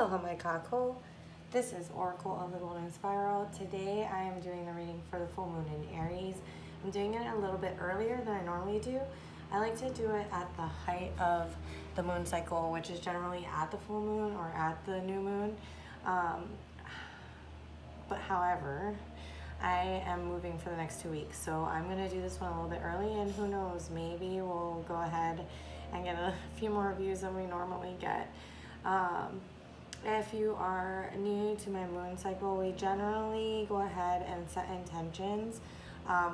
Aloha my kako. This is Oracle of the Golden Spiral. Today I am doing the reading for the full moon in Aries. I'm doing it a little bit earlier than I normally do. I like to do it at the height of the moon cycle, which is generally at the full moon or at the new moon. But however, I am moving for the next 2 weeks, so I'm going to do this one a little bit early, and who knows, maybe we'll go ahead and get a few more views than we normally get. If you are new to my moon cycle, we generally go ahead and set intentions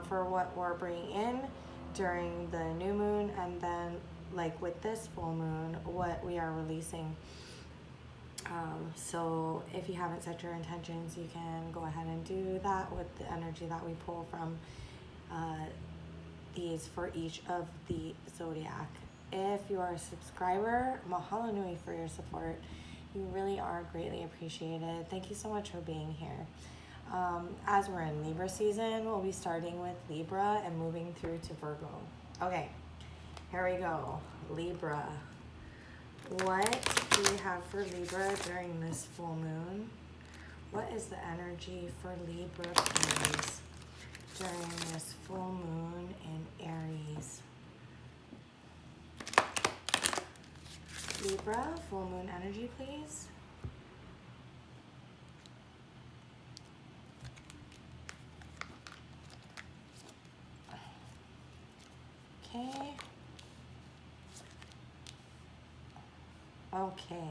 for what we're bringing in during the new moon, and then like with this full moon, what we are releasing. So if you haven't set your intentions, you can go ahead and do that with the energy that we pull from these for each of the zodiac. If you are a subscriber, mahalo nui for your support. You really are greatly appreciated. Thank you so much for being here. As we're in Libra season, we'll be starting with Libra and moving through to Virgo. Okay, here we go. Libra. What do we have for Libra during this full moon? What is the energy for Libra, please, during this full moon in Aries? Libra, full moon energy, please. Okay. Okay.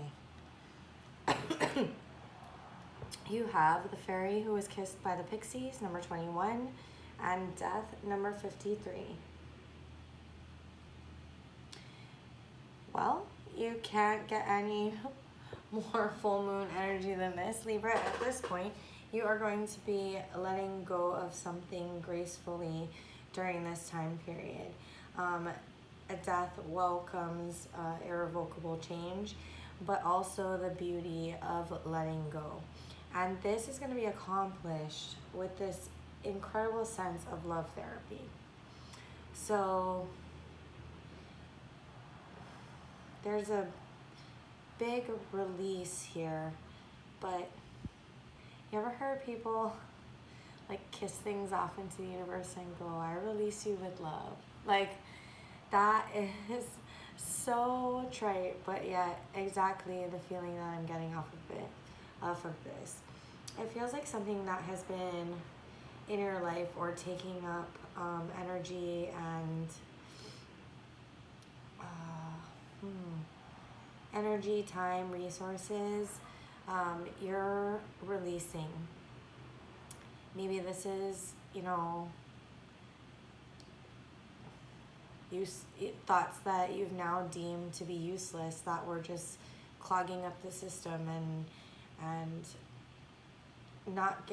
You have the Faerie who was kissed by the Pixies, number 21, and Death, number 53. Well, you can't get any more full moon energy than this, Libra. At this point, you are going to be letting go of something gracefully during this time period. A death welcomes irrevocable change, but also the beauty of letting go. And this is going to be accomplished with this incredible sense of love therapy. So there's a big release here, but you ever heard people like kiss things off into the universe and go, I release you with love? Like, that is so trite, but yet exactly the feeling that I'm getting off of this. It feels like something that has been in your life or taking up energy and energy, time, resources, you're releasing. Maybe this is, thoughts that you've now deemed to be useless, that were just clogging up the system and not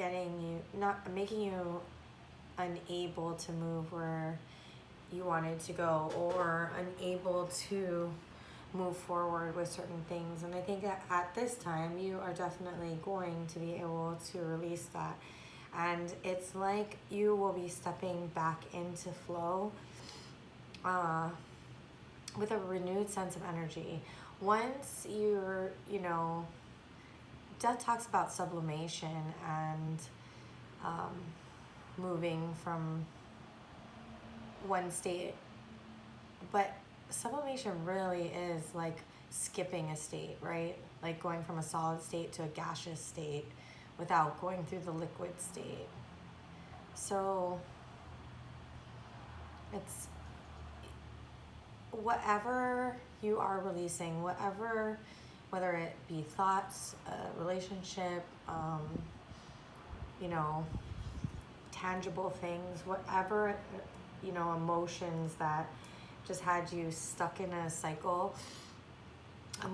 making you unable to move where you wanted to go, or unable to move forward with certain things. And I think that at this time you are definitely going to be able to release that, and it's like you will be stepping back into flow with a renewed sense of energy. Once you're, Death talks about sublimation and moving from one state, but sublimation really is like skipping a state, right? Like going from a solid state to a gaseous state without going through the liquid state. So it's whatever you are releasing, whether it be thoughts, relationship, tangible things, whatever, emotions that just had you stuck in a cycle,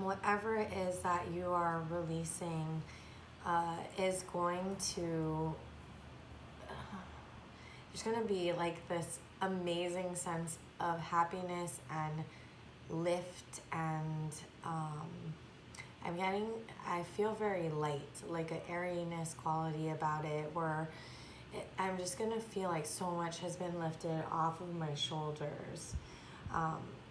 whatever it is that you are releasing is going to, there's going to be like this amazing sense of happiness and lift, and I feel very light, like an airiness quality about it, where I'm just gonna feel like so much has been lifted off of my shoulders.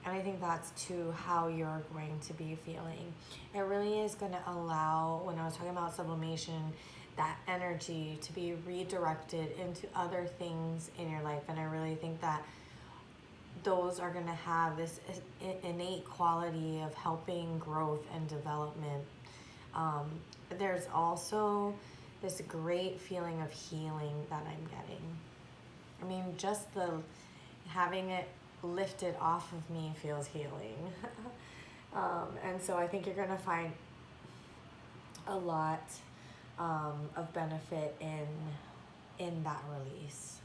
And I think that's too how you're going to be feeling. It really is going to allow, when I was talking about sublimation, that energy to be redirected into other things in your life. And I really think that those are going to have this innate quality of helping growth and development. There's also this great feeling of healing that I'm getting. I mean, just the having it lifted off of me feels healing. And so I think you're going to find a lot of benefit in that release.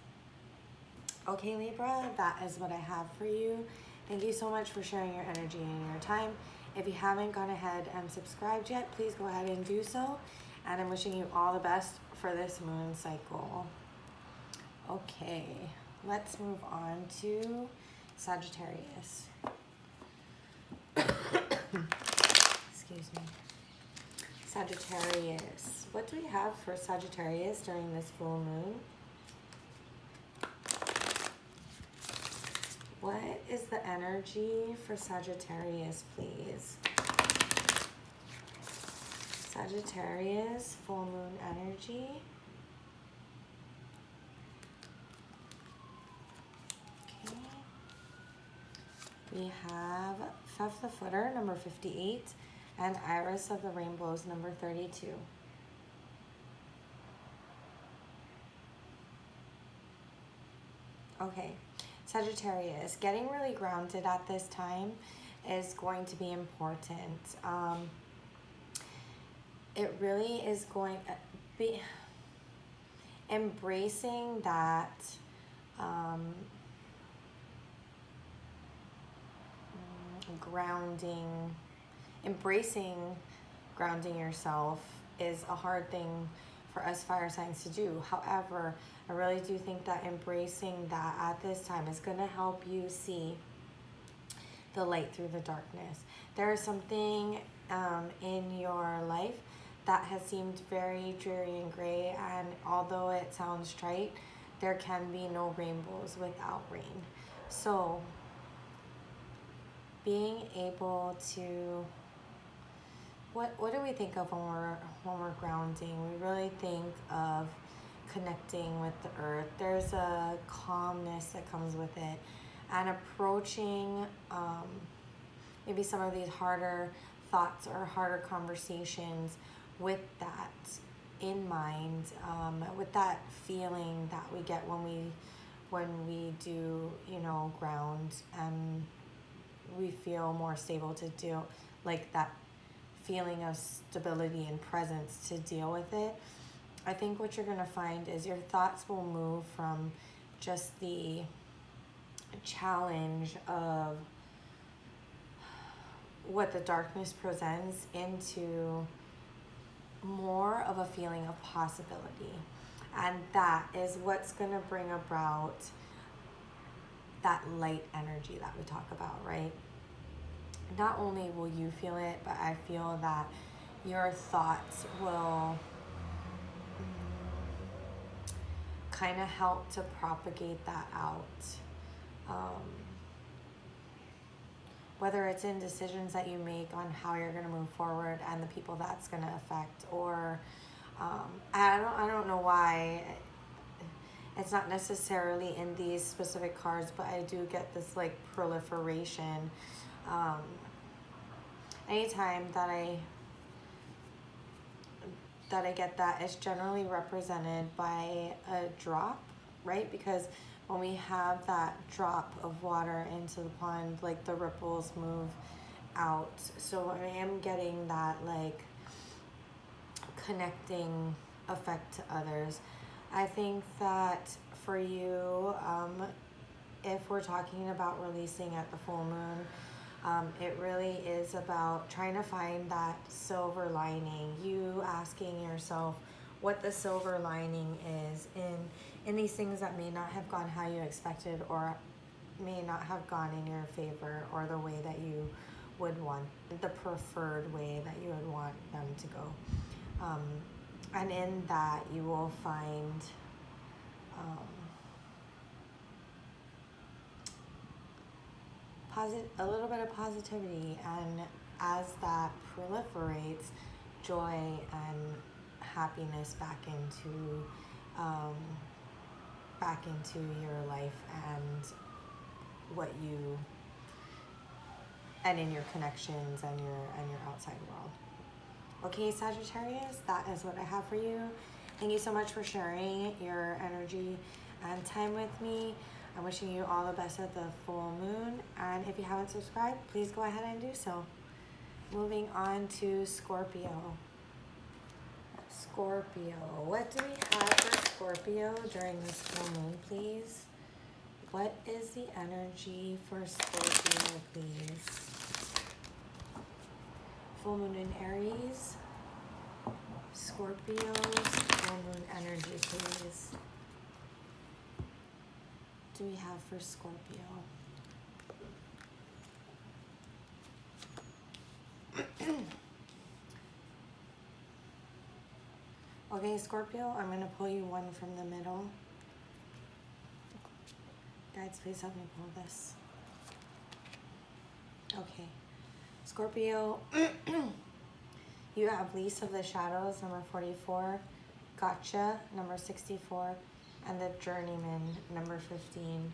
Okay, Libra, that is what I have for you. Thank you so much for sharing your energy and your time. If you haven't gone ahead and subscribed yet, please go ahead and do so. And I'm wishing you all the best for this moon cycle. Okay, let's move on to Sagittarius. Excuse me. Sagittarius. What do we have for Sagittarius during this full moon? What is the energy for Sagittarius, please? Sagittarius, full moon energy. Okay. We have Fef the Footer, number 58, and Iris of the Rainbows, number 32. Okay. Sagittarius, getting really grounded at this time is going to be important. It really is going to be embracing that embracing grounding yourself is a hard thing for us fire signs to do. However, I really do think that embracing that at this time is going to help you see the light through the darkness. There is something in your life that has seemed very dreary and gray, and although it sounds trite, there can be no rainbows without rain. So being able to, what do we think of when we're grounding? We really think of connecting with the earth. There's a calmness that comes with it, and approaching maybe some of these harder thoughts or harder conversations with that in mind, with that feeling that we get when we do, ground, and we feel more stable to deal, like that feeling of stability and presence to deal with it. I think what you're going to find is your thoughts will move from just the challenge of what the darkness presents into more of a feeling of possibility. And that is what's going to bring about that light energy that we talk about, right? Not only will you feel it, but I feel that your thoughts will kind of help to propagate that out. Whether it's in decisions that you make on how you're going to move forward and the people that's going to affect, or I don't know why it's not necessarily in these specific cards, but I do get this like proliferation. Anytime that I get that, it's generally represented by a drop, right? Because when we have that drop of water into the pond, like the ripples move out. So I am getting that like connecting effect to others. I think that for you, if we're talking about releasing at the full moon, it really is about trying to find that silver lining. You asking yourself what the silver lining is in these things that may not have gone how you expected, or may not have gone in your favor, or the way that you would want, the preferred way that you would want them to go. And in that, you will find a little bit of positivity, and as that proliferates, joy and happiness back into your life and in your connections and your outside world. Okay, Sagittarius, that is what I have for you. Thank you so much for sharing your energy and time with me. I'm wishing you all the best at the full moon. And if you haven't subscribed, please go ahead and do so. Moving on to Scorpio. Scorpio. What do we have for Scorpio during this full moon, please? What is the energy for Scorpio, please? Full moon in Aries. Scorpio's full moon energy, please. Do we have for Scorpio? Okay, Scorpio, I'm going to pull you one from the middle. Guides, please help me pull this. Okay. Scorpio, you have Lease of the Shadows, number 44, Gotcha, number 64, and the Journeyman, number 15.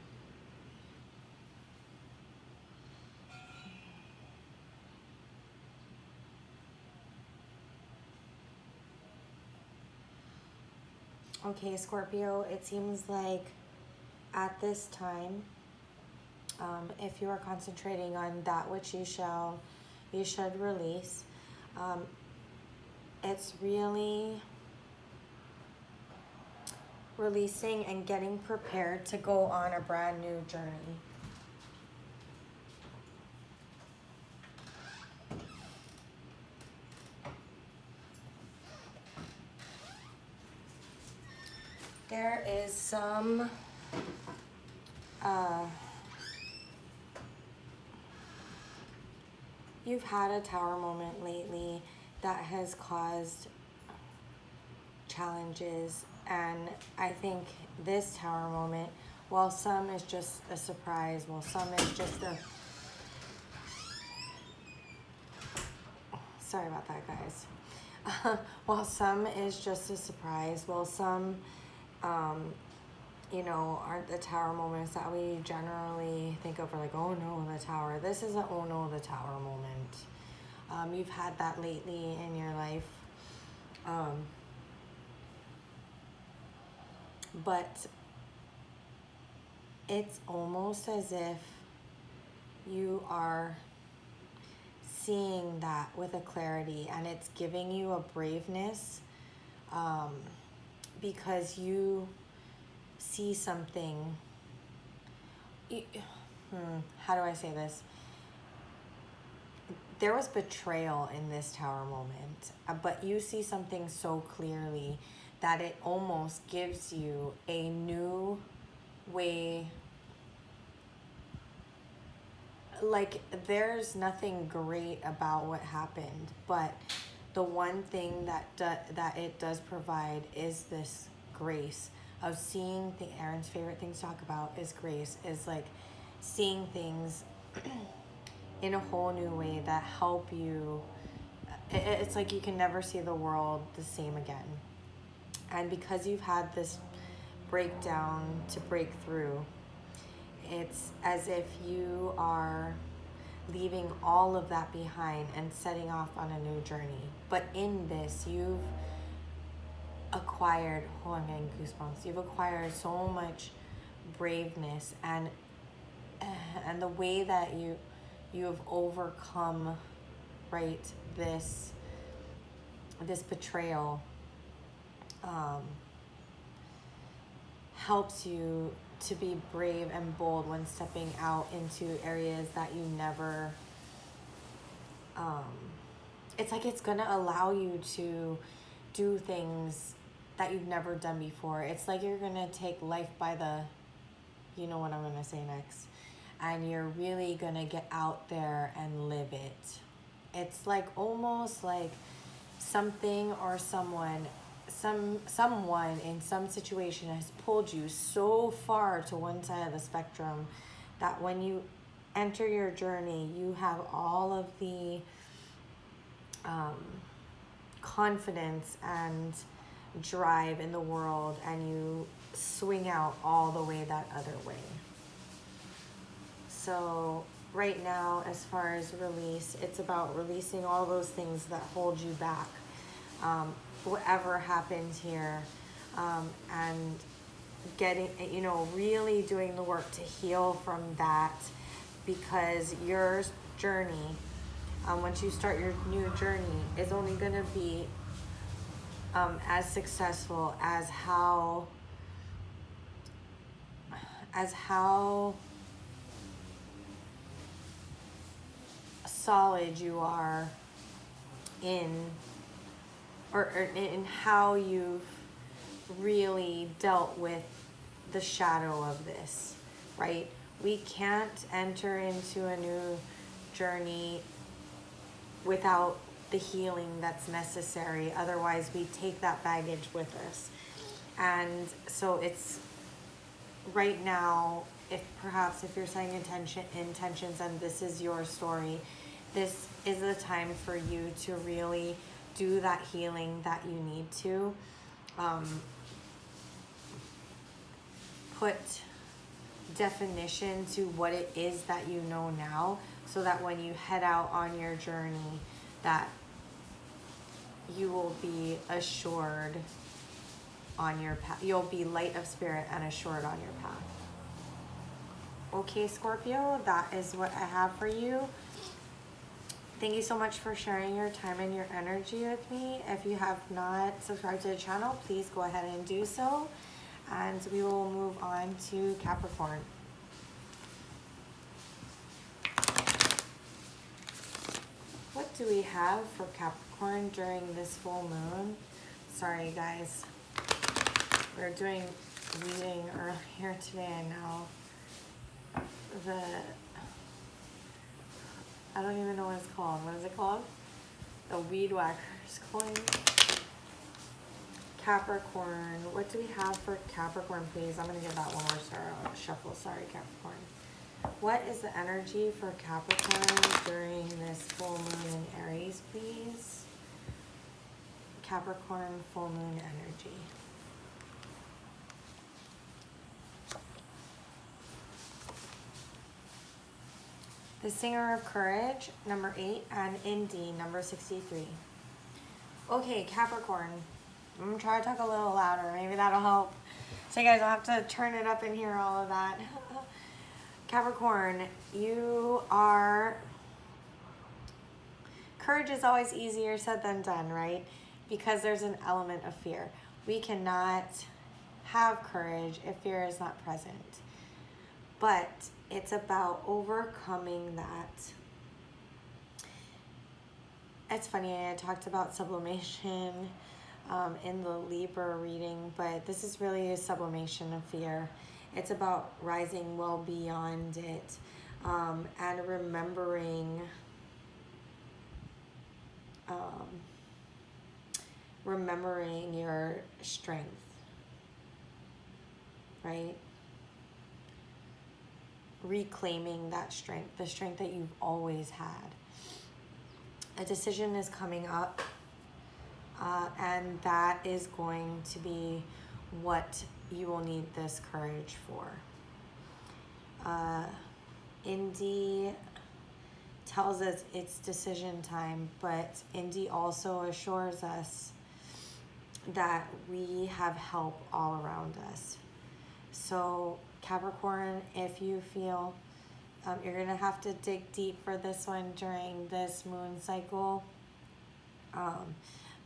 Okay, Scorpio, it seems like at this time, if you are concentrating on that which you should release, it's really releasing and getting prepared to go on a brand new journey. There is some you've had a tower moment lately that has caused challenges, and I think this tower moment, while some is just a surprise, while some is just a... Sorry about that, guys. While some is just a surprise, while some, you know, aren't the tower moments that we generally think of, like, oh no, the tower. This is an oh no, the tower moment. You've had that lately in your life. But it's almost as if you are seeing that with a clarity, and it's giving you a braveness, because you see something. How do I say this? There was betrayal in this tower moment, but you see something so clearly that it almost gives you a new way. Like, there's nothing great about what happened, but the one thing that it does provide is this grace of seeing the... Aaron's favorite thing to talk about is grace, is like seeing things in a whole new way that help you. It's like you can never see the world the same again. And because you've had this breakdown to break through, it's as if you are leaving all of that behind and setting off on a new journey. But in this, you've acquired, oh, I'm getting goosebumps. You've acquired so much braveness, and the way that you have overcome, right, this betrayal helps you to be brave and bold when stepping out into areas that you never, it's like it's gonna allow you to do things that you've never done before. It's like you're gonna take life by the, you know what I'm gonna say next, and you're really gonna get out there and live it. It's like almost like something or someone in some situation has pulled you so far to one side of the spectrum that when you enter your journey, you have all of the confidence and drive in the world, and you swing out all the way that other way. So right now, as far as release, it's about releasing all those things that hold you back, whatever happened here, and getting, you know, really doing the work to heal from that, because your journey, once you start your new journey, is only going to be as successful as how solid you are in, or in how you've really dealt with the shadow of this, right? We can't enter into a new journey without the healing that's necessary. Otherwise, we take that baggage with us. And so it's right now, if you're setting intentions and this is your story, this is the time for you to really do that healing that you need to. Put definition to what it is that you know now, so that when you head out on your journey, that you will be assured on your path. You'll be light of spirit and assured on your path. Okay, Scorpio, that is what I have for you. Thank you so much for sharing your time and your energy with me. If you have not subscribed to the channel, please go ahead and do so. And we will move on to Capricorn. What do we have for Capricorn during this full moon? Sorry, guys. We're doing reading earlier today, and now I don't even know what it's called. What is it called? The weed whacker's coin. Capricorn. What do we have for Capricorn, please? I'm going to give that one more shuffle. Sorry, Capricorn. What is the energy for Capricorn during this full moon in Aries, please? Capricorn full moon energy. The Singer of Courage, number 8, and Indy, number 63. Okay, Capricorn. I'm going to try to talk a little louder. Maybe that'll help. So you guys will have to turn it up and hear all of that. Capricorn, you are... Courage is always easier said than done, right? Because there's an element of fear. We cannot have courage if fear is not present. But it's about overcoming that. It's funny, I talked about sublimation in the Libra reading, but this is really a sublimation of fear. It's about rising well beyond it, and remembering your strength, right? Reclaiming that strength, the strength that you've always had. A decision is coming up, and that is going to be what you will need this courage for. Indy tells us it's decision time, but Indy also assures us that we have help all around us. So Capricorn, if you feel you're going to have to dig deep for this one during this moon cycle,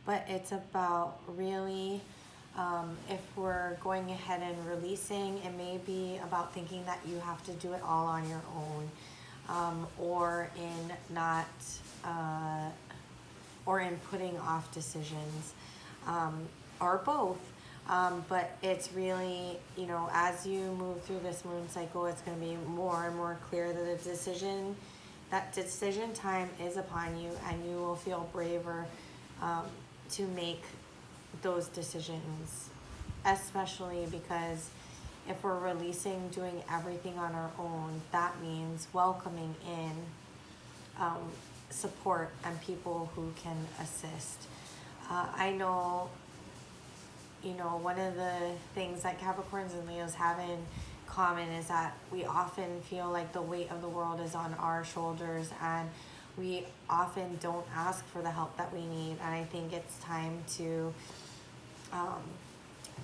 but it's about really, if we're going ahead and releasing, it may be about thinking that you have to do it all on your own, or in putting off decisions, or both. But it's really, you know, as you move through this moon cycle, it's going to be more and more clear that that decision time is upon you, and you will feel braver to make those decisions, especially because if we're releasing, doing everything on our own, that means welcoming in support and people who can assist. I know, you know, one of the things that Capricorns and Leos have in common is that we often feel like the weight of the world is on our shoulders, and we often don't ask for the help that we need. And I think it's time to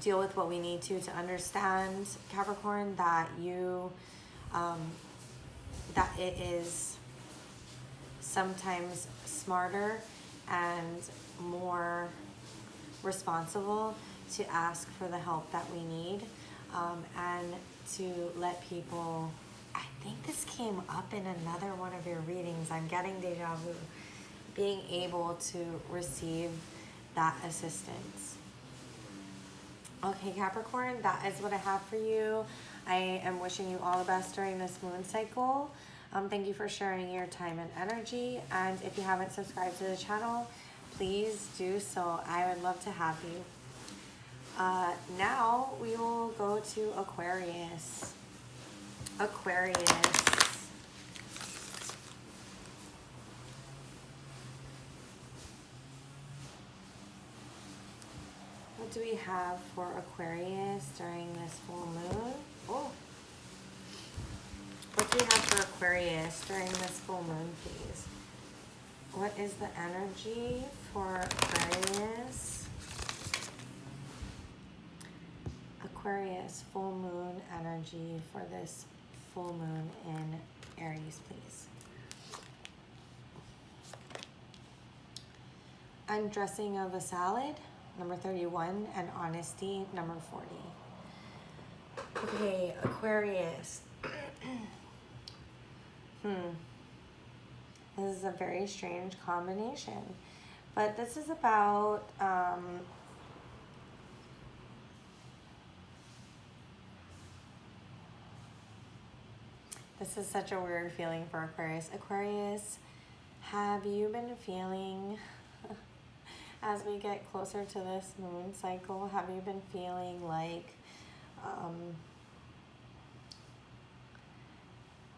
deal with what we need to understand, Capricorn, that you, that it is sometimes smarter and more responsible to ask for the help that we need, and to let people, I think this came up in another one of your readings, I'm getting deja vu, being able to receive that assistance. Okay, Capricorn, that is what I have for you. I am wishing you all the best during this moon cycle. Thank you for sharing your time and energy. And if you haven't subscribed to the channel, please do so. I would love to have you. Now we will go to Aquarius. Aquarius. What do we have for Aquarius during this full moon? Oh. What do we have for Aquarius during this full moon, please? What is the energy for Aquarius? Aquarius, full moon energy for this full moon in Aries, please. Undressing of a salad, number 31, and honesty, number 40. Okay, Aquarius. This is a very strange combination, but this is about this is such a weird feeling for Aquarius. Aquarius, have you been feeling, as we get closer to this moon cycle, have you been feeling like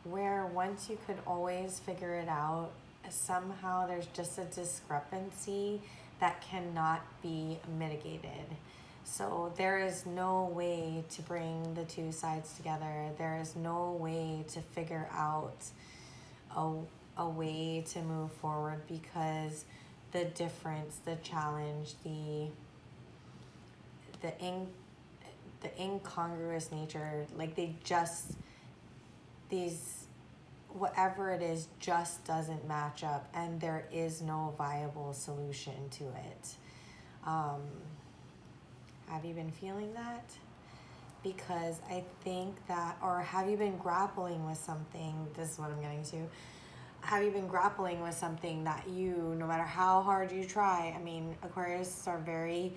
where once you could always figure it out, somehow there's just a discrepancy that cannot be mitigated. So there is no way to bring the two sides together. There is no way to figure out a way to move forward, because the difference, the challenge, the incongruous nature, like whatever it is just doesn't match up, and there is no viable solution to it. Have you been feeling that? Because I think that, or have you been grappling with something? This is what I'm getting to. Have you been grappling with something that you, no matter how hard you try, I mean, Aquarius are very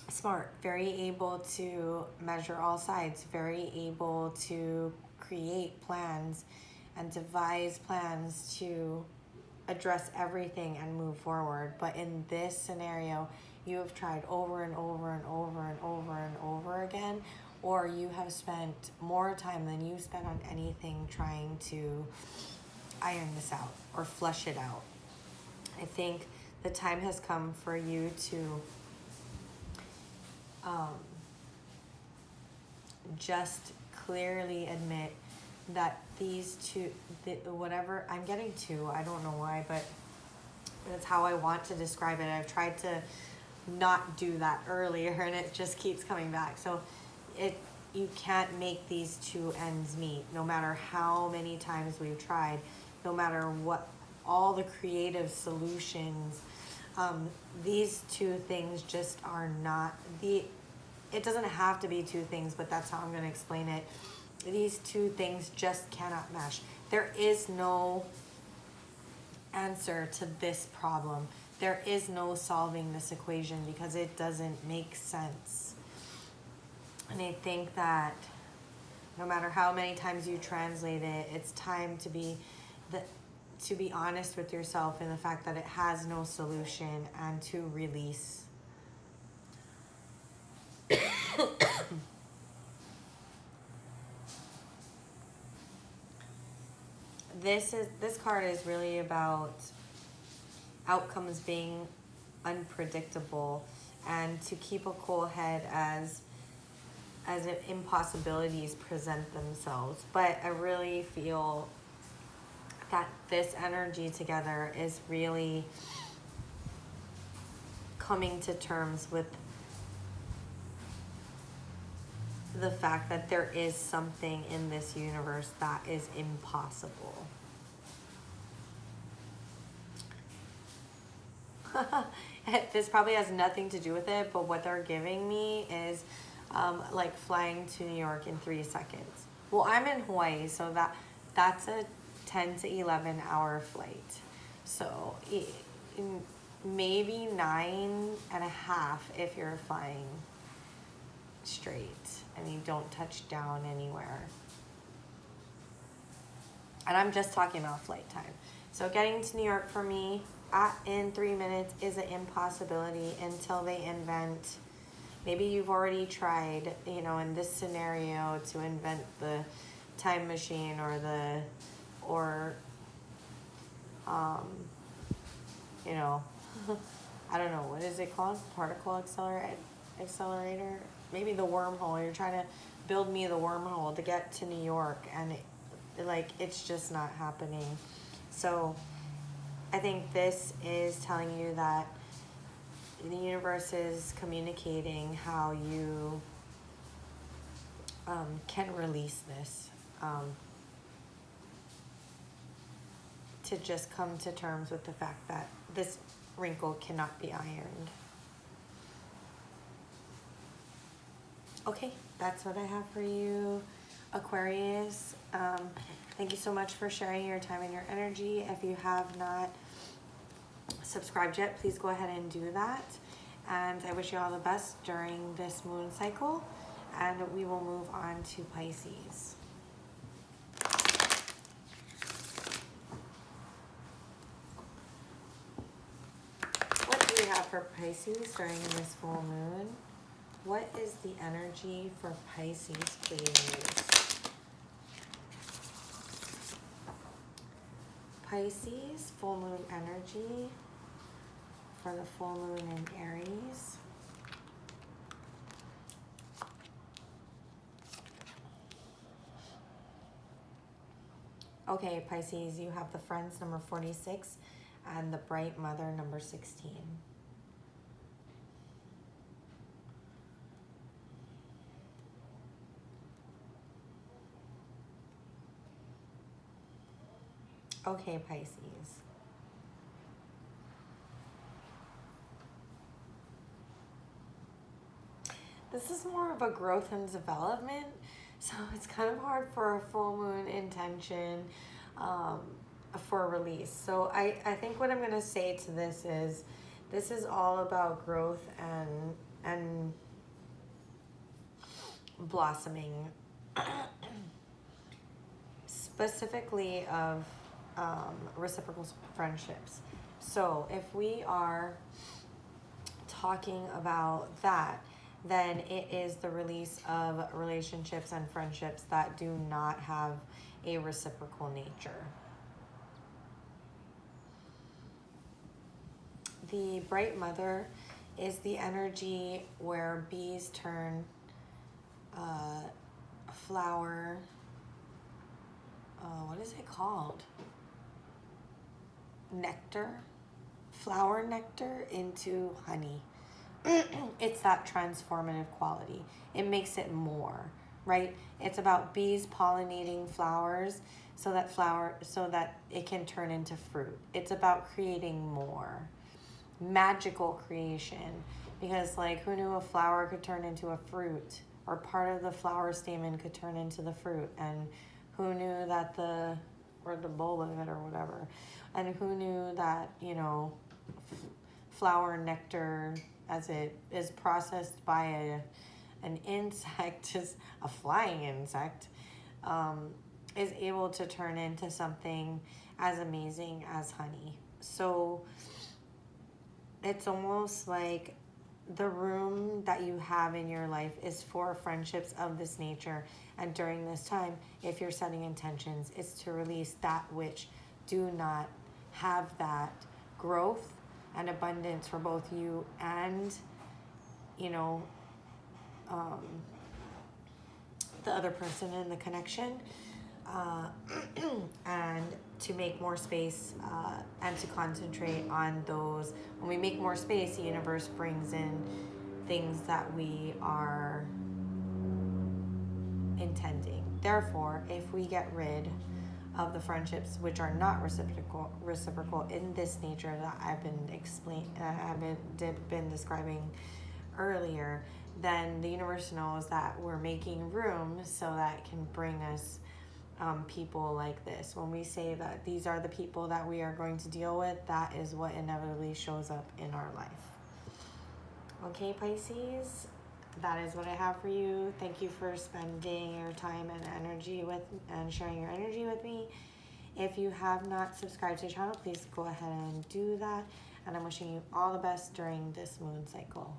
smart, very able to measure all sides, very able to create plans and devise plans to address everything and move forward. But in this scenario, you have tried over and over and over and over and over again, or you have spent more time than you spent on anything trying to iron this out or flush it out. I think the time has come for you to just clearly admit that these two, whatever, I'm getting two, I don't know why, but that's how I want to describe it. I've tried to not do that earlier, and it just keeps coming back. So you can't make these two ends meet, no matter how many times we've tried, no matter what, all the creative solutions. These two things just are not, it doesn't have to be two things, but that's how I'm going to explain it. These two things just cannot mesh. There is no answer to this problem. There is no solving this equation, because it doesn't make sense. And I think that no matter how many times you translate it, it's time to be honest with yourself in the fact that it has no solution, and to release. this card is really about outcomes being unpredictable, and to keep a cool head as impossibilities present themselves. But I really feel that this energy together is really coming to terms with the fact that there is something in this universe that is impossible. This probably has nothing to do with it, but what they're giving me is like flying to New York in 3 seconds. Well, I'm in Hawaii, so that's a 10 to 11 hour flight. So maybe 9.5 if you're flying straight and you don't touch down anywhere. And I'm just talking about flight time. So getting to New York for me in 3 minutes is an impossibility until they invent. Maybe you've already tried, you know, in this scenario to invent the time machine or you know, I don't know, what is it called? Particle accelerator? Maybe the wormhole. You're trying to build me the wormhole to get to New York, and it's just not happening. So I think this is telling you that the universe is communicating how you can release this, to just come to terms with the fact that this wrinkle cannot be ironed. Okay, that's what I have for you, Aquarius. Thank you so much for sharing your time and your energy. If you have not subscribed yet, please go ahead and do that. And I wish you all the best during this moon cycle. And we will move on to Pisces. What do we have for Pisces during this full moon? What is the energy for Pisces, please? Pisces, full moon energy for the full moon in Aries. Okay, Pisces, you have the Friends number 46 and the Bright Mother number 16. Okay, Pisces. This is more of a growth and development, so it's kind of hard for a full moon intention for release. So I think what I'm going to say to this is all about growth and blossoming, specifically of reciprocal friendships. So if we are talking about that, then it is the release of relationships and friendships that do not have a reciprocal nature. The Bright Mother is the energy where bees turn flower, what is it called? Nectar, flower nectar into honey. It's that transformative quality. It makes it more, right? It's about bees pollinating flowers so that it can turn into fruit. It's about creating more. Magical creation. Because who knew a flower could turn into a fruit, or part of the flower stamen could turn into the fruit, and who knew that the bulb of it or whatever, and who knew that, flower nectar, as it is processed by an insect, just a flying insect, is able to turn into something as amazing as honey. So it's almost like the room that you have in your life is for friendships of this nature. And during this time, if you're setting intentions, it's to release that which do not have that growth and abundance for both you and, you know, the other person in the connection, and to make more space and to concentrate on those. When we make more space, the universe brings in things that we are intending. Therefore, if we get rid of the friendships which are not reciprocal in this nature that I've been describing earlier, then the universe knows that we're making room so that it can bring us people like this. When we say that these are the people that we are going to deal with, that is what inevitably shows up in our life. Okay, Pisces, that is what I have for you. Thank you for spending your time and energy and sharing your energy with me. If you have not subscribed to the channel, please go ahead and do that. And I'm wishing you all the best during this moon cycle.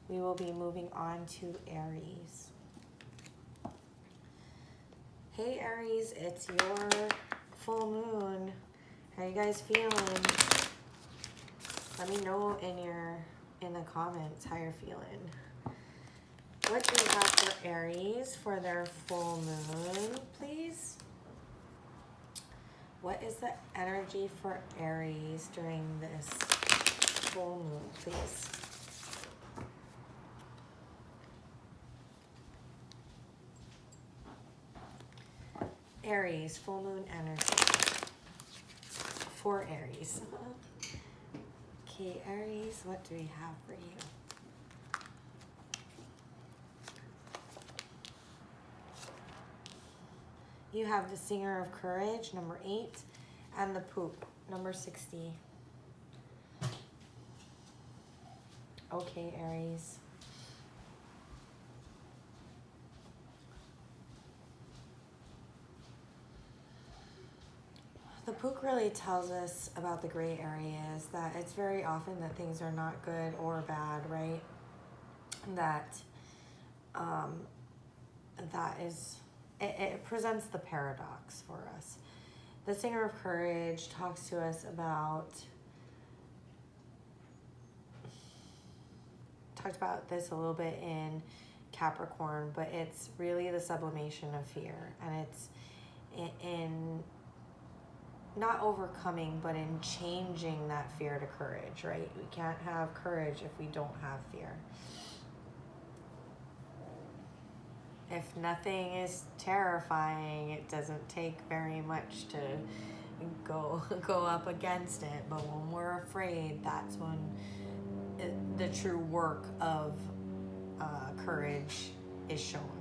We will be moving on to Aries. Hey Aries, it's your full moon. How are you guys feeling? Let me know in the comments how you're feeling. What do you have for Aries for their full moon, please? What is the energy for Aries during this full moon, please? Aries, full moon energy for Aries. Okay, Aries, what do we have for you? You have the Singer of Courage, number 8, and the Poop, number 60. Okay, Aries. The Pook really tells us about the gray areas, that it's very often that things are not good or bad, right? That it presents the paradox for us. The Singer of Courage talks to us about, talked about this a little bit in Capricorn, but it's really the sublimation of fear, and it's in not overcoming, but in changing that fear to courage, right? We can't have courage if we don't have fear. If nothing is terrifying, it doesn't take very much to go up against it. But when we're afraid, that's when the true work of courage is shown.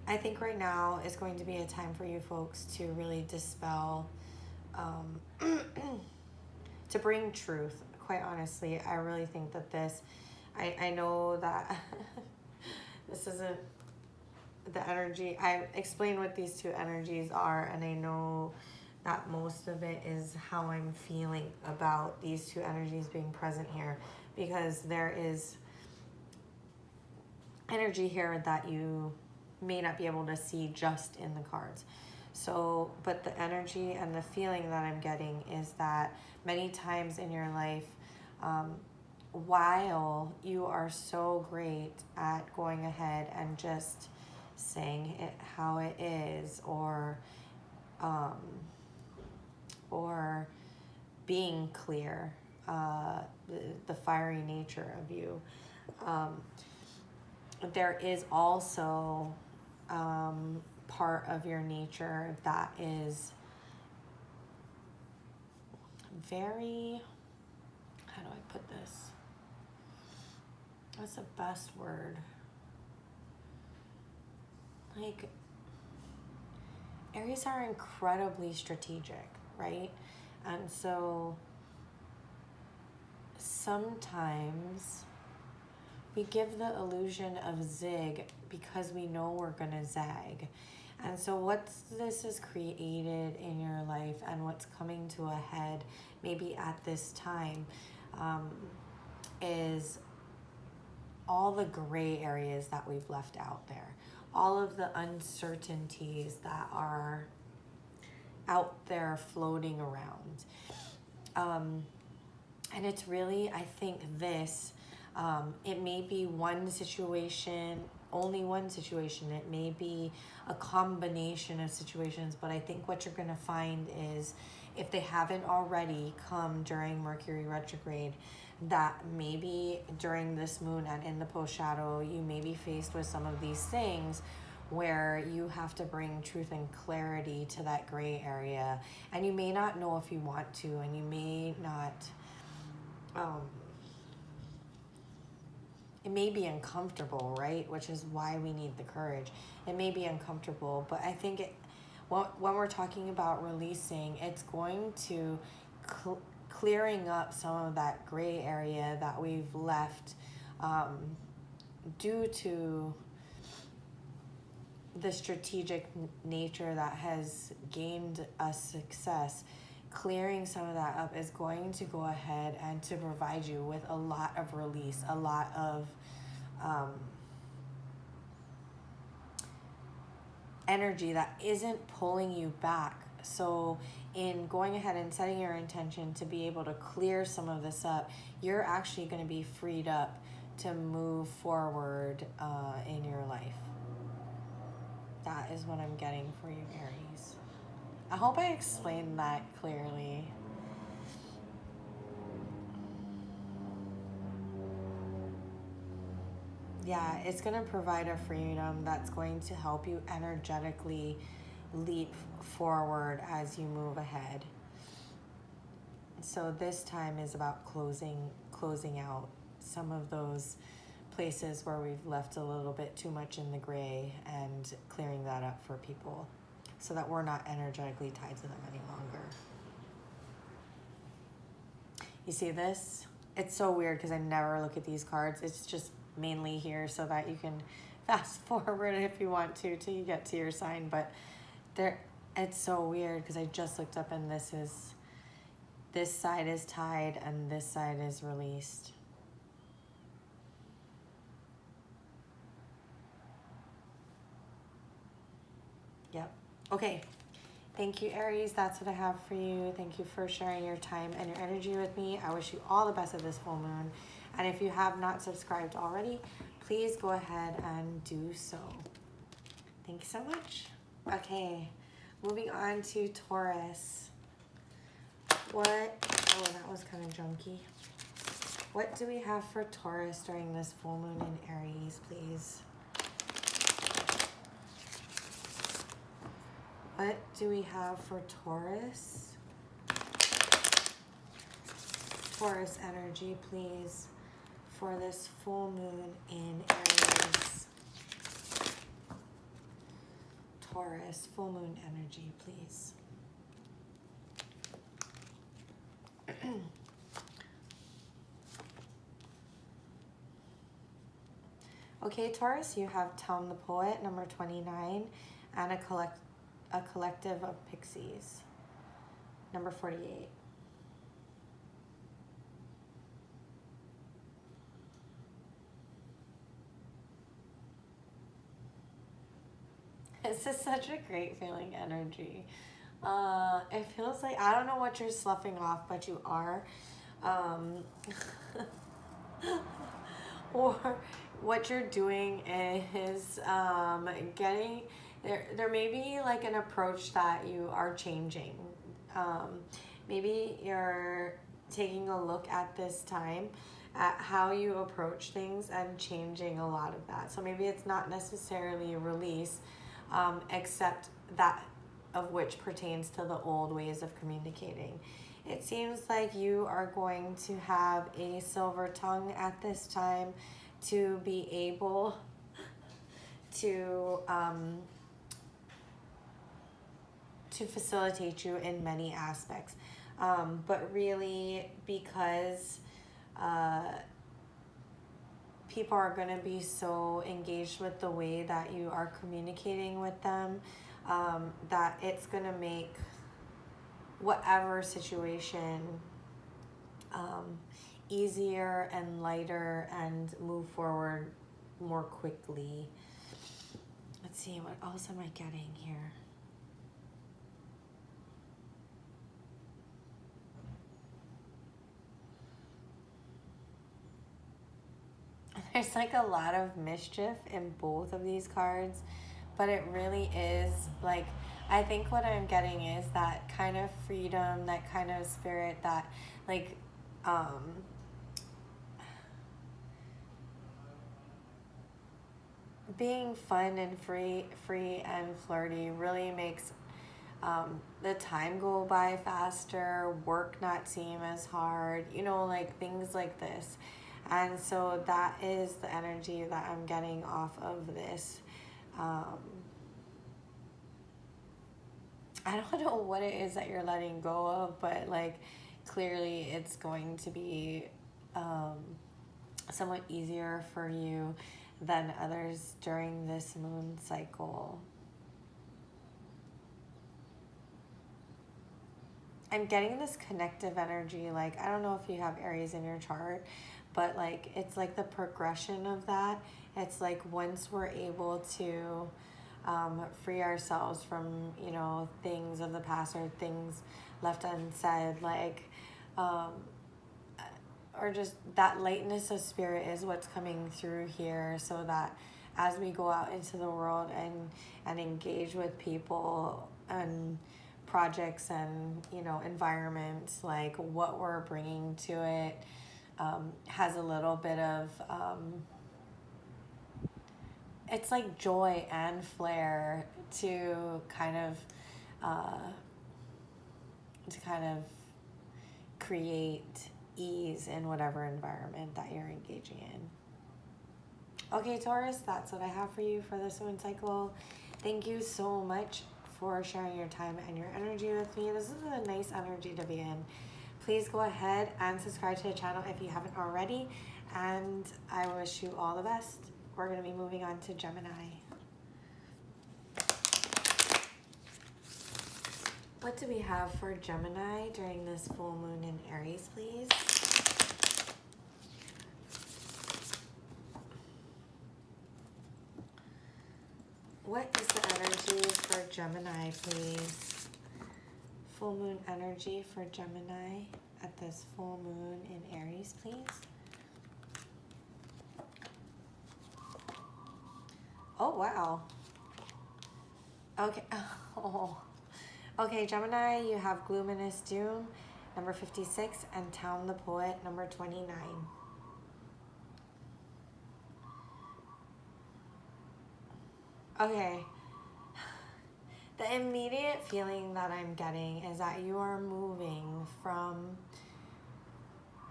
I think right now is going to be a time for you folks to really dispel, to bring truth. Quite honestly, I really think that this, I know that this isn't the energy. I explained what these two energies are, and I know that most of it is how I'm feeling about these two energies being present here, because there is energy here that you may not be able to see just in the cards. So, but the energy and the feeling that I'm getting is that many times in your life, while you are so great at going ahead and just saying it how it is, or being clear, the fiery nature of you, there is also part of your nature that is very, how do I put this? What's the best word? Like, Aries are incredibly strategic, right? And so sometimes we give the illusion of zig because we know we're gonna zag. And so what this has created in your life and what's coming to a head maybe at this time is all the gray areas that we've left out there, all of the uncertainties that are out there floating around. And it's really, I think this, it may be one situation, only one situation. It may be a combination of situations, but I think what you're going to find is, if they haven't already come during Mercury retrograde, that maybe during this moon and in the post shadow, you may be faced with some of these things where you have to bring truth and clarity to that gray area. And you may not know if you want to, and you may not, it may be uncomfortable, right? Which is why we need the courage. It may be uncomfortable, but I think when we're talking about releasing, it's going to clearing up some of that gray area that we've left due to the strategic nature that has gained us success. Clearing some of that up is going to go ahead and to provide you with a lot of release, a lot of energy that isn't pulling you back. So in going ahead and setting your intention to be able to clear some of this up, you're actually going to be freed up to move forward in your life. That is what I'm getting for you, Aries. I hope I explained that clearly. Yeah, it's going to provide a freedom that's going to help you energetically leap forward as you move ahead. So this time is about closing out some of those places where we've left a little bit too much in the gray, and clearing that up for people so that we're not energetically tied to them any longer. You see this? It's so weird because I never look at these cards. It's just mainly here so that you can fast forward if you want to till you get to your sign. But it's so weird because I just looked up, and this side is tied and this side is released. Yep. Okay. Thank you, Aries. That's what I have for you. Thank you for sharing your time and your energy with me. I wish you all the best of this full moon. And if you have not subscribed already, please go ahead and do so. Thank you so much. Okay. Moving on to Taurus. Oh, that was kind of junky. What do we have for Taurus during this full moon in Aries, please? What do we have for Taurus? Taurus energy, please, for this full moon in Aries. Taurus, full moon energy, please. Okay, Taurus, you have Tom the Poet, number 29, and a collective of pixies, number 48. This is such a great feeling energy. It feels like, I don't know what you're sloughing off, but you are. Or what you're doing is getting, there may be like an approach that you are changing. Maybe you're taking a look at this time at how you approach things and changing a lot of that. So maybe it's not necessarily a release, except that of which pertains to the old ways of communicating. It seems like you are going to have a silver tongue at this time to be able to facilitate you in many aspects. But really, because people are going to be so engaged with the way that you are communicating with them, that it's going to make whatever situation easier and lighter and move forward more quickly. Let's see, what else am I getting here? There's like a lot of mischief in both of these cards, but it really is like, I think what I'm getting is that kind of freedom, that kind of spirit, that like, being fun and free and flirty really makes the time go by faster, work not seem as hard, you know, like things like this. And so that is the energy that I'm getting off of this. I don't know what it is that you're letting go of, but like clearly it's going to be somewhat easier for you than others during this moon cycle. I'm getting this connective energy. Like, I don't know if you have Aries in your chart, but like it's like the progression of that. It's like once we're able to free ourselves from, you know, things of the past or things left unsaid, like or just that lightness of spirit is what's coming through here, so that as we go out into the world and engage with people and projects and, you know, environments, like what we're bringing to it has a little bit of it's like joy and flair to kind of create ease in whatever environment that you're engaging in. Okay, Taurus, that's what I have for you for this moon cycle. Thank you so much for sharing your time and your energy with me. This is a nice energy to be in. Please go ahead and subscribe to the channel if you haven't already, and I wish you all the best. We're going to be moving on to Gemini. What do we have for Gemini during this full moon in Aries, please? What is the energy for Gemini, please? Full moon energy for Gemini at this full moon in Aries, please. Oh, wow. Okay. Oh. Okay, Gemini, you have Gloominous Doom, number 56, and Town the Poet, number 29. Okay. The immediate feeling that I'm getting is that you are moving from,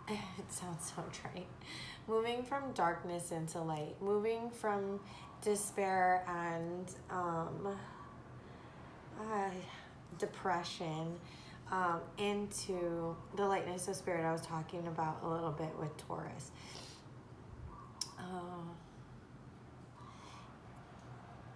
it sounds so trite, moving from darkness into light, moving from despair and depression into the lightness of spirit I was talking about a little bit with Taurus.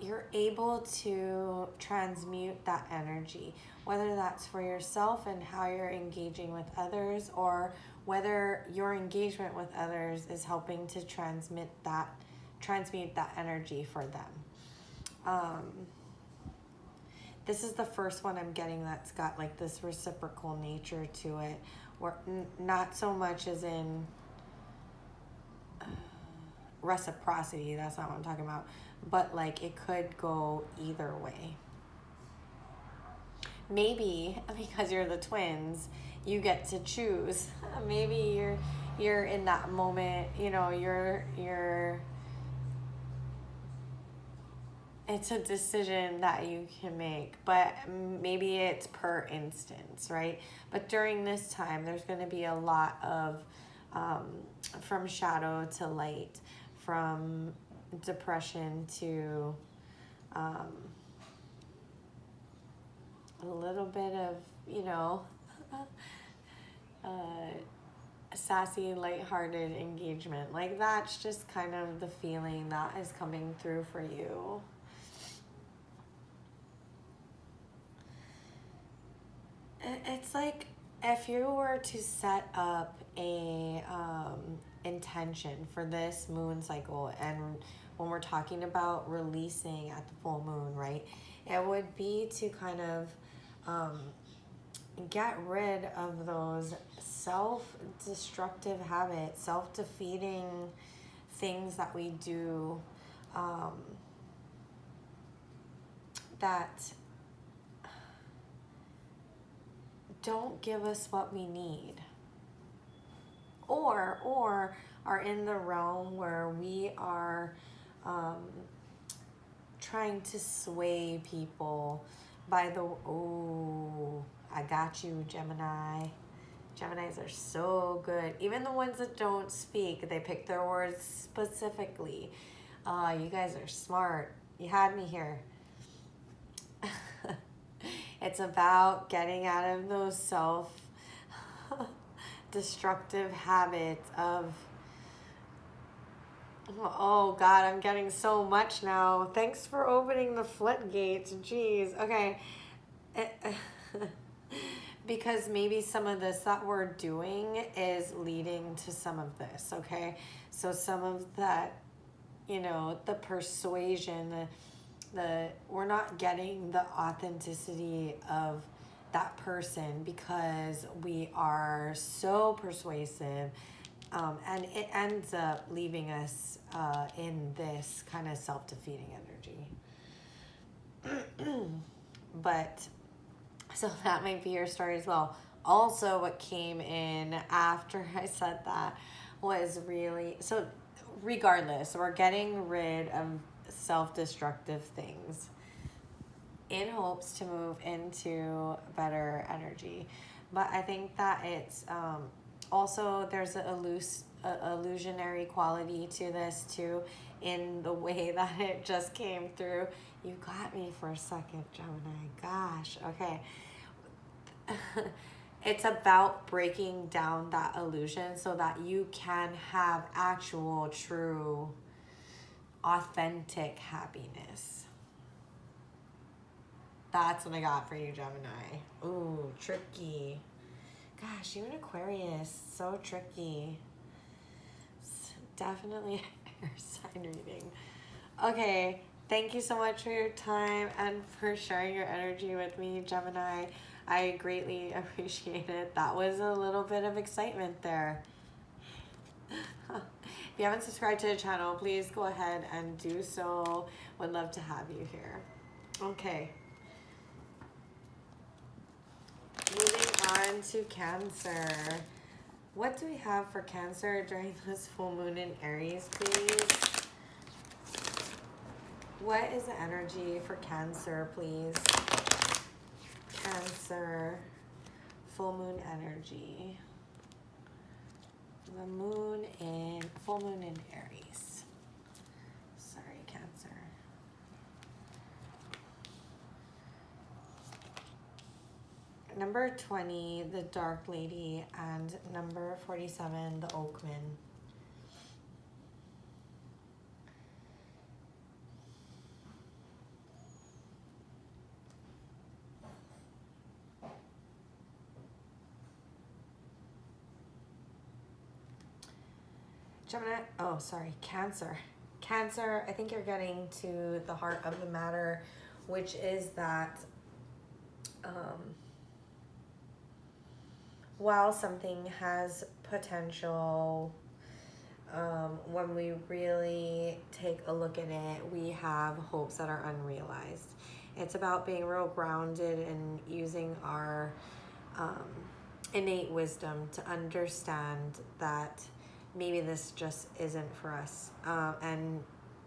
You're able to transmute that energy, whether that's for yourself and how you're engaging with others, or whether your engagement with others is helping to transmute that energy for them. This is the first one I'm getting that's got like this reciprocal nature to it, where not so much as in reciprocity, that's not what I'm talking about, but like it could go either way. Maybe because you're the twins, you get to choose. Maybe you're in that moment, you know, you're it's a decision that you can make, but maybe it's per instance, right? But during this time, there's going to be a lot of from shadow to light, from depression to a little bit of, you know, sassy, lighthearted engagement. Like that's just kind of the feeling that is coming through for you. It's like if you were to set up a intention for this moon cycle, and when we're talking about releasing at the full moon, right, it would be to kind of get rid of those self-destructive habits, self-defeating things that we do that don't give us what we need, or are in the realm where we are trying to sway people by the, oh, I got you, Gemini. Geminis are so good. Even the ones that don't speak, they pick their words specifically. You guys are smart. You had me here. It's about getting out of those self-destructive habits of, oh God, I'm getting so much now. Thanks for opening the floodgates. Jeez. Okay. Because maybe some of this that we're doing is leading to some of this, okay? So some of that, you know, the persuasion, we're not getting the authenticity of that person because we are so persuasive, and it ends up leaving us in this kind of self-defeating energy. But so that might be your story as well. Also, what came in after I said that was really, so regardless, we're getting rid of self-destructive things in hopes to move into better energy. But I think that it's also, there's an illusionary quality to this too, in the way that it just came through. You got me for a second, Gemini. Gosh, okay. It's about breaking down that illusion so that you can have actual, true, authentic happiness. That's what I got for you, Gemini. Ooh, tricky. Gosh, you an Aquarius. So tricky. It's definitely a air sign reading. Okay, thank you so much for your time and for sharing your energy with me, Gemini. I greatly appreciate it. That was a little bit of excitement there. If you haven't subscribed to the channel, please go ahead and do so. Would love to have you here. Okay. Moving on to Cancer. What do we have for Cancer during this full moon in Aries, please? What is the energy for Cancer, please? Cancer, full moon energy. The moon in, full moon in Aries. Sorry, Cancer. Number 20, the Dark Lady, and number 47, the Oakman. Gemini, oh, sorry, Cancer. Cancer, I think you're getting to the heart of the matter, which is that while something has potential, when we really take a look at it, we have hopes that are unrealized. It's about being real grounded and using our innate wisdom to understand that maybe this just isn't for us, and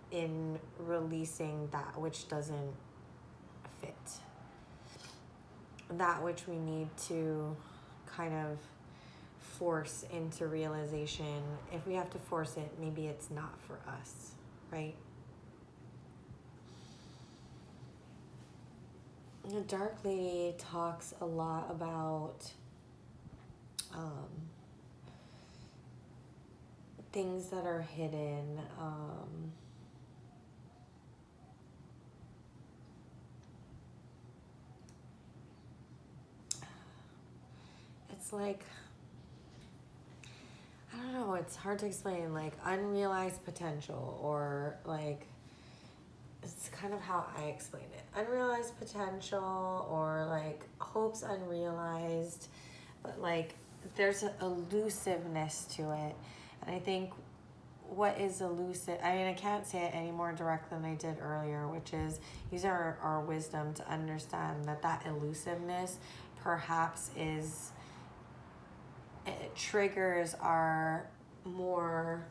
in releasing that which doesn't fit, that which we need to kind of force into realization. If we have to force it, maybe it's not for us, right? The Dark Lady talks a lot about things that are hidden, it's like I don't know, it's hard to explain, like unrealized potential, or like, it's kind of how I explain it. Unrealized potential, or like hopes unrealized, but like there's an elusiveness to it. And I think what is elusive, I mean, I can't say it any more direct than I did earlier, which is use our wisdom to understand that that elusiveness perhaps is, it triggers our more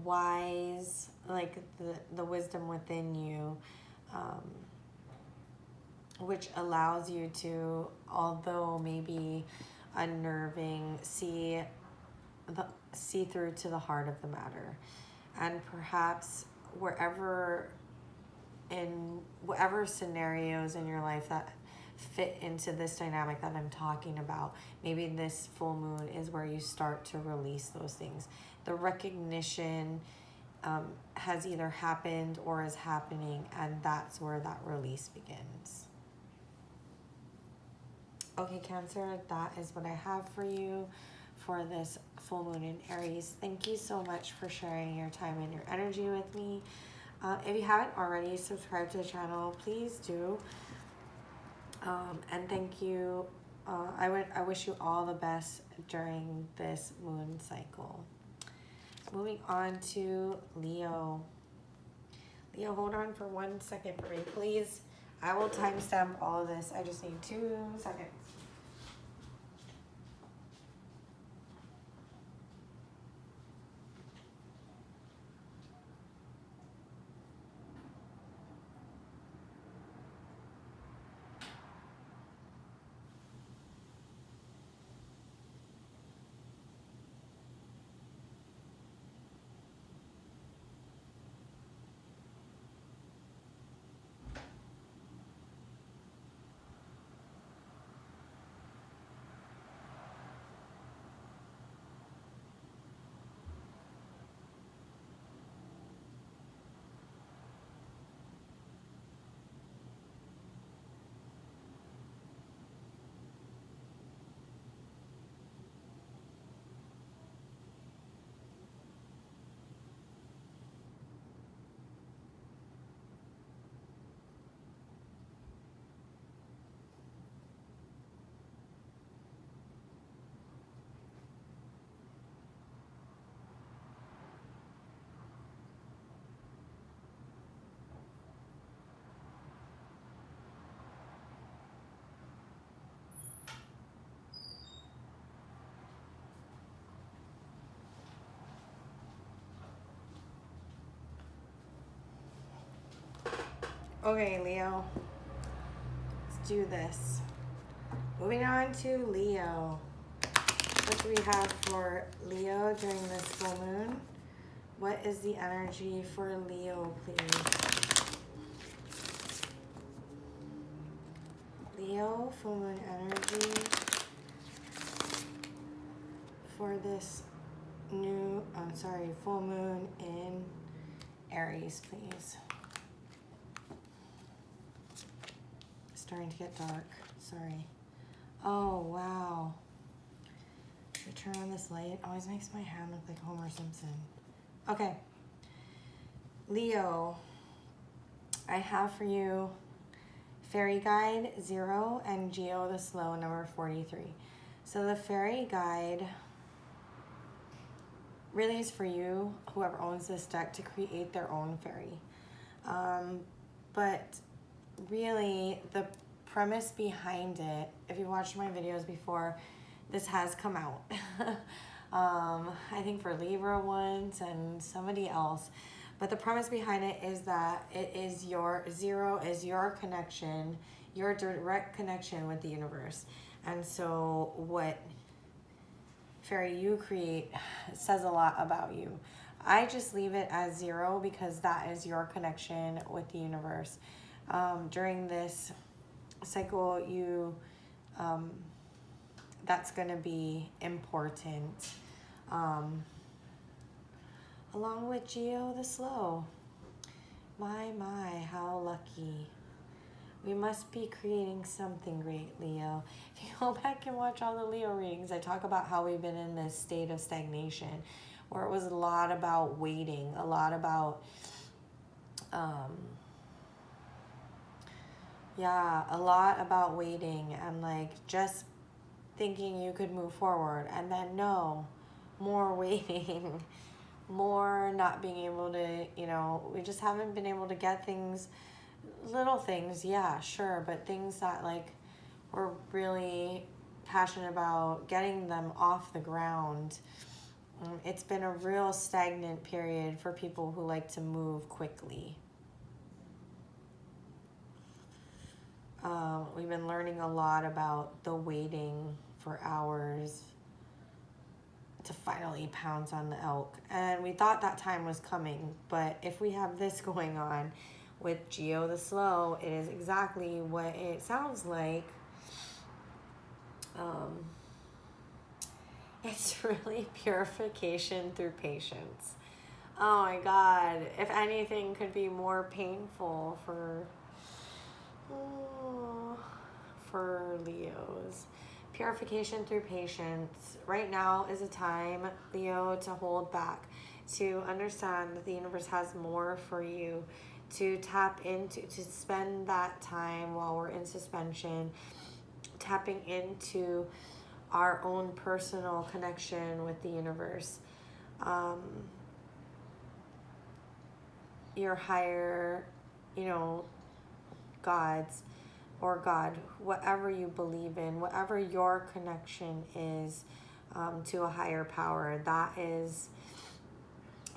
wise, like the wisdom within you, which allows you to, although maybe unnerving, see through to the heart of the matter. And perhaps in whatever scenarios in your life that fit into this dynamic that I'm talking about, maybe this full moon is where you start to release those things. The recognition has either happened or is happening, and that's where that release begins. Okay, Cancer, that is what I have for you for this full moon in Aries. Thank you so much for sharing your time and your energy with me. If you haven't already subscribed to the channel, please do. And thank you. I wish you all the best during this moon cycle. Moving on to Leo. Leo, hold on for 1 second for me, please. I will timestamp all of this. I just need 2 seconds. Okay, Leo, let's do this. Moving on to Leo. What do we have for Leo during this full moon? What is the energy for Leo, please? Leo, full moon energy for this full moon in Aries, please. Starting to get dark, sorry. Oh, wow. If I turn on this light, it always makes my hand look like Homer Simpson. Okay. Leo, I have for you Fairy Guide 0 and Geo the Slow number 43. So the Fairy Guide really is for you, whoever owns this deck, to create their own fairy. But really, the premise behind it, if you watched my videos before, this has come out. I think for Libra once and somebody else. But the premise behind it is that it is your zero is your connection, your direct connection with the universe. And so what fairy you create says a lot about you. I just leave it as 0 because that is your connection with the universe. During this cycle, that's going to be important. Along with Geo the Slow. My, how lucky. We must be creating something great, Leo. If you go back and watch all the Leo readings, I talk about how we've been in this state of stagnation, where it was a lot about waiting, a lot about, a lot about waiting and like just thinking you could move forward, and then no, more waiting, more not being able to, we just haven't been able to get things, little things, yeah, sure, but things that like we're really passionate about, getting them off the ground. It's been a real stagnant period for people who like to move quickly. We've been learning a lot about the waiting for hours to finally pounce on the elk. And we thought that time was coming, but if we have this going on with Geo the Slow, it is exactly what it sounds like. It's really purification through patience. Oh my God, if anything could be more painful for Leos. Purification through patience. Right now is a time, Leo, to hold back, to understand that the universe has more for you, to tap into, to spend that time while we're in suspension, tapping into our own personal connection with the universe. Your higher, gods, or God, whatever you believe in, whatever your connection is to a higher power, that is,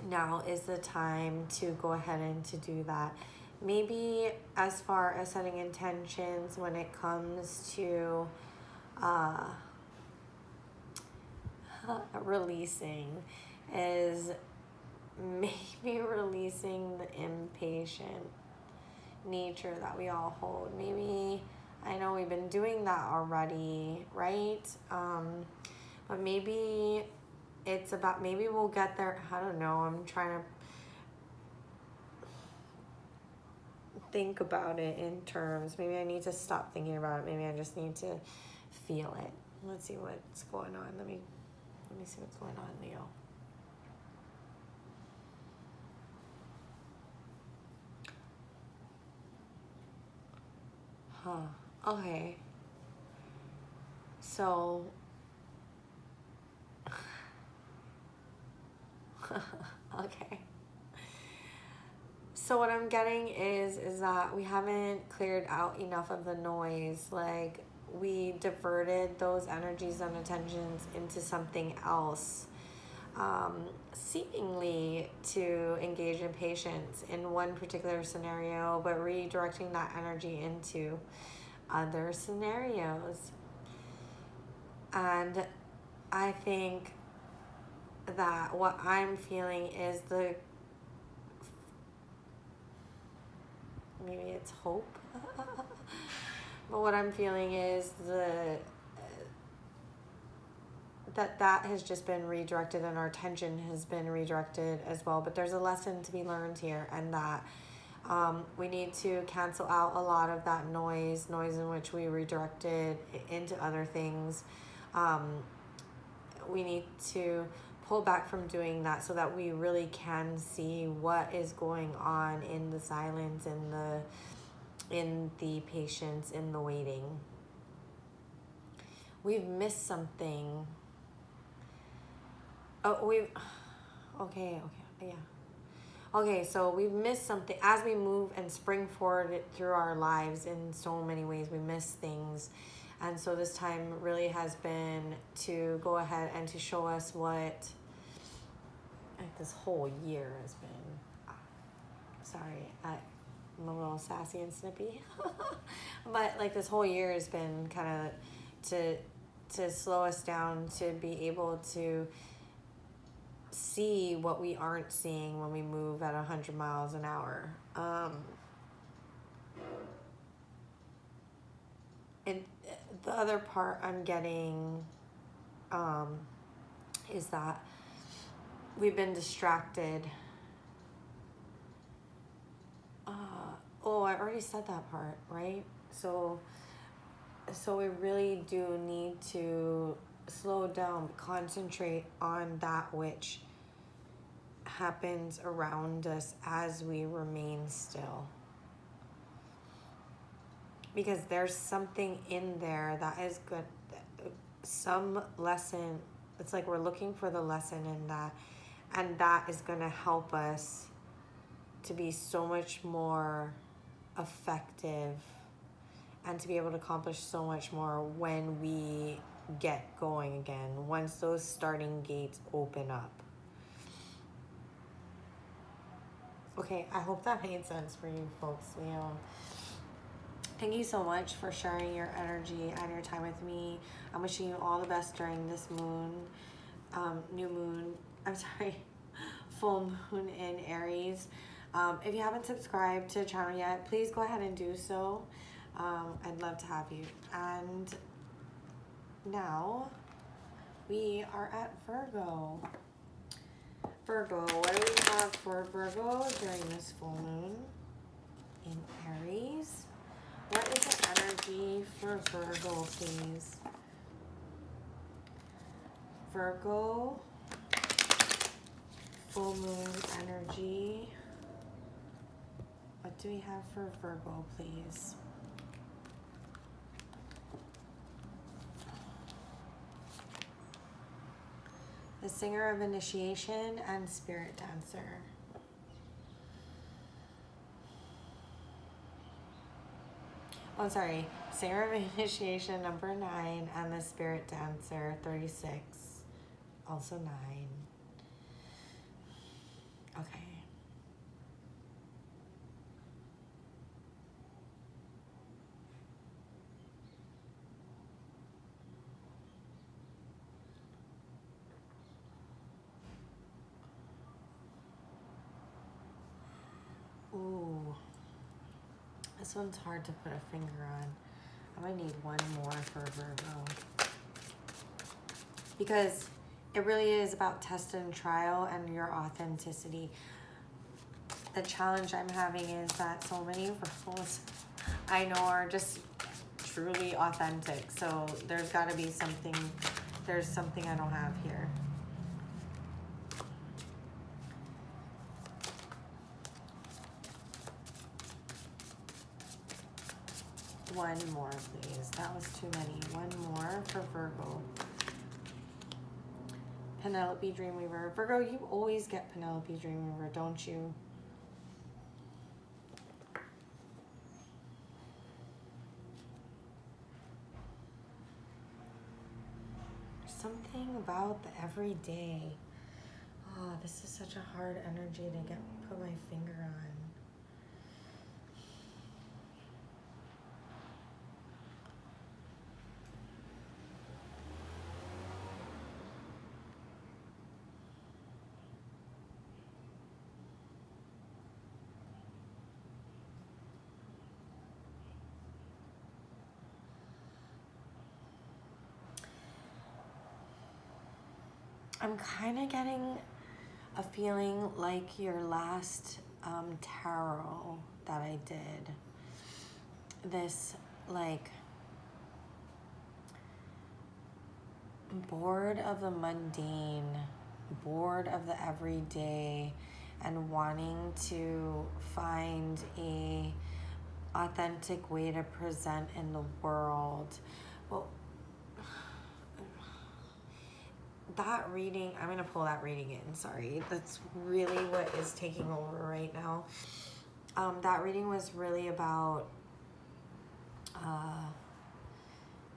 now is the time to go ahead and to do that. Maybe as far as setting intentions when it comes to releasing, is maybe releasing the impatient nature that we all hold. Maybe, I know we've been doing that already, right? But maybe it's about, maybe we'll get there. I don't know. I'm trying to think about it in terms. Maybe I need to stop thinking about it. Maybe I just need to feel it. Let's see what's going on. Let me see what's going on, Leo. Okay. So, okay. So what I'm getting is that we haven't cleared out enough of the noise. Like, we diverted those energies and attentions into something else, seemingly to engage in patience in one particular scenario, but redirecting that energy into other scenarios. And I think that what I'm feeling is maybe it's hope, but what I'm feeling is that has just been redirected, and our attention has been redirected as well. But there's a lesson to be learned here, and that we need to cancel out a lot of that noise in which we redirected into other things. We need to pull back from doing that so that we really can see what is going on in the silence, in the patience, in the waiting. We've missed something. Okay, so we've missed something. As we move and spring forward through our lives in so many ways, we miss things. And so this time really has been to go ahead and to show us what, like, this whole year has been. Sorry, I'm a little sassy and snippy. But like, this whole year has been kind of to slow us down, to be able to see what we aren't seeing when we move at 100 miles an hour. And the other part I'm getting is that we've been distracted. Oh, I already said that part, right? So we really do need to slow down, concentrate on that which happens around us as we remain still. Because there's something in there that is good, some lesson. It's like we're looking for the lesson in that, and that is going to help us to be so much more effective and to be able to accomplish so much more when we get going again, once those starting gates open up. Okay, I hope that made sense for you folks. Thank you so much for sharing your energy and your time with me. I'm wishing you all the best during this full moon in Aries. If you haven't subscribed to the channel yet, please go ahead and do so. I'd love to have you. And now we are at Virgo. Virgo, what do we have for Virgo during this full moon in Aries? What is the energy for Virgo, please? Virgo, full moon energy. What do we have for Virgo, please? The Singer of Initiation and Spirit Dancer. Oh, sorry. Singer of Initiation, number 9, and the Spirit Dancer, 36. Also 9. Okay. Ooh. This one's hard to put a finger on. I'm going to need one more for Virgo. Because it really is about test and trial and your authenticity. The challenge I'm having is that so many Virgos I know are just truly authentic. So there's got to be something, there's something I don't have here. One more, please. That was too many. One more for Virgo. Penelope Dreamweaver. Virgo, you always get Penelope Dreamweaver, don't you? Something about the everyday. Oh, this is such a hard energy to put my finger on. I'm kind of getting a feeling like your last tarot that I did. This, like, bored of the mundane, bored of the everyday, and wanting to find a authentic way to present in the world. Well, that reading, I'm going to pull that reading in, sorry. That's really what is taking over right now. That reading was really about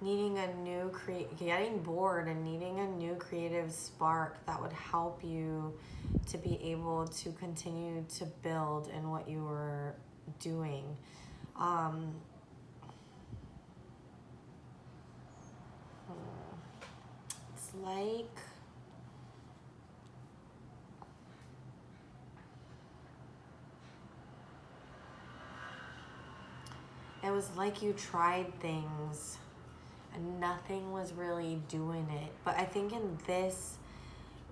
needing a new, getting bored and needing a new creative spark that would help you to be able to continue to build in what you were doing. It's like, it was like you tried things and nothing was really doing it. But I think in this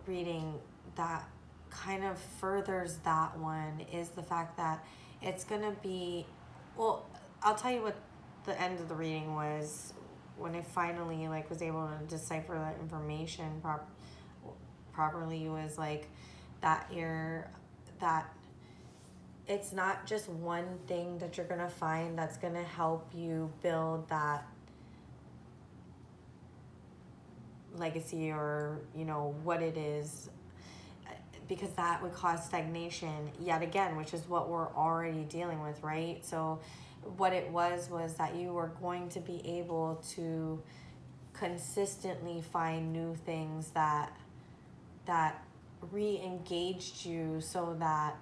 reading that kind of furthers that one is the fact that it's going to be Well, I'll tell you what the end of the reading was when I finally like was able to decipher that information properly. Was like that it's not just one thing that you're gonna find that's gonna help you build that legacy, or what it is, because that would cause stagnation yet again, which is what we're already dealing with, right? So what it was that you were going to be able to consistently find new things that re-engaged you, so that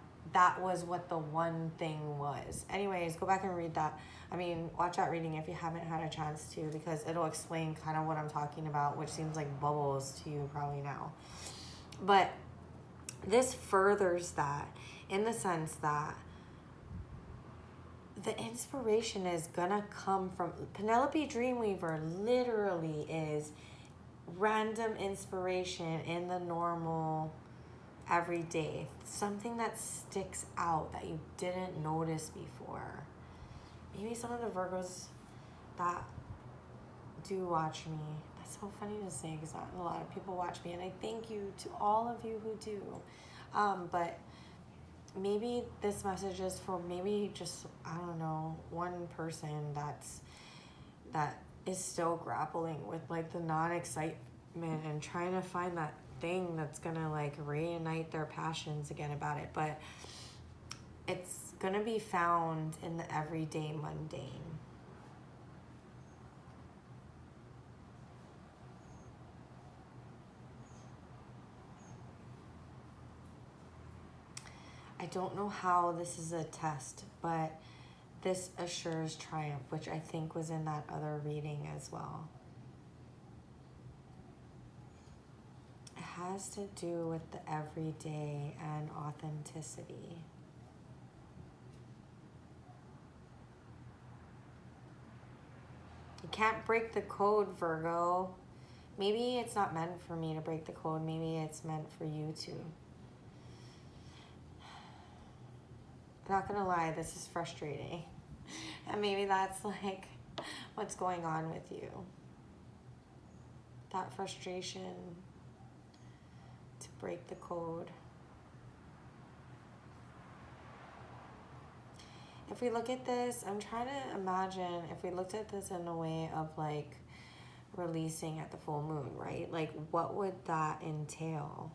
was what the one thing was. Anyways, go back and read that. I mean, watch that reading if you haven't had a chance to, because it'll explain kind of what I'm talking about, which seems like bubbles to you probably now. But this furthers that in the sense that the inspiration is gonna come from Penelope Dreamweaver. Literally is random inspiration in the normal everyday, something that sticks out that you didn't notice before. Maybe some of the Virgos that do watch me, that's so funny to say because not a lot of people watch me, and I thank you to all of you who do, but maybe this message is for maybe just, I don't know, one person that is still grappling with like the non-excitement and trying to find that thing that's gonna like reignite their passions again about it. But it's gonna be found in the everyday mundane. I don't know how this is a test, but this assures triumph, which I think was in that other reading as well. It has to do with the everyday and authenticity. You can't break the code, Virgo. Maybe it's not meant for me to break the code. Maybe it's meant for you to. I'm not gonna lie, this is frustrating. And maybe that's like what's going on with you. That frustration to break the code. If we look at this, I'm trying to imagine if we looked at this in a way of like releasing at the full moon, right? Like what would that entail?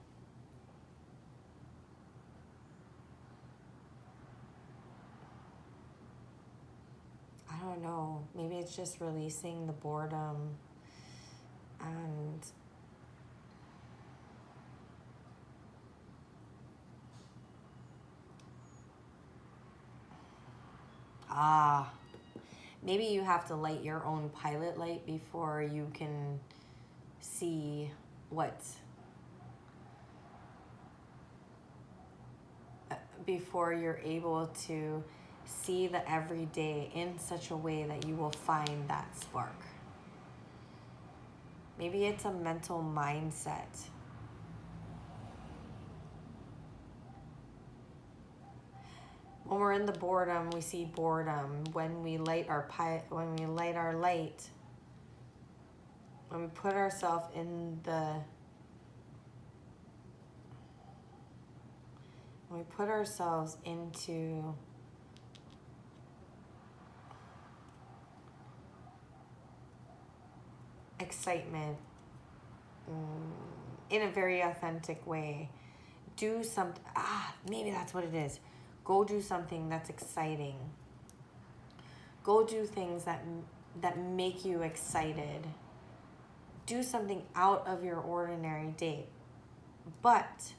I don't know. Maybe it's just releasing the boredom and maybe you have to light your own pilot light before you can see before you're able to see the everyday in such a way that you will find that spark. Maybe it's a mental mindset. When we're in the boredom, we see boredom. When we light our light, when we put ourselves in the when we put ourselves into excitement in a very authentic way, do something. Maybe that's what it is. Go do something that's exciting. Go do things that make you excited. Do something out of your ordinary day. But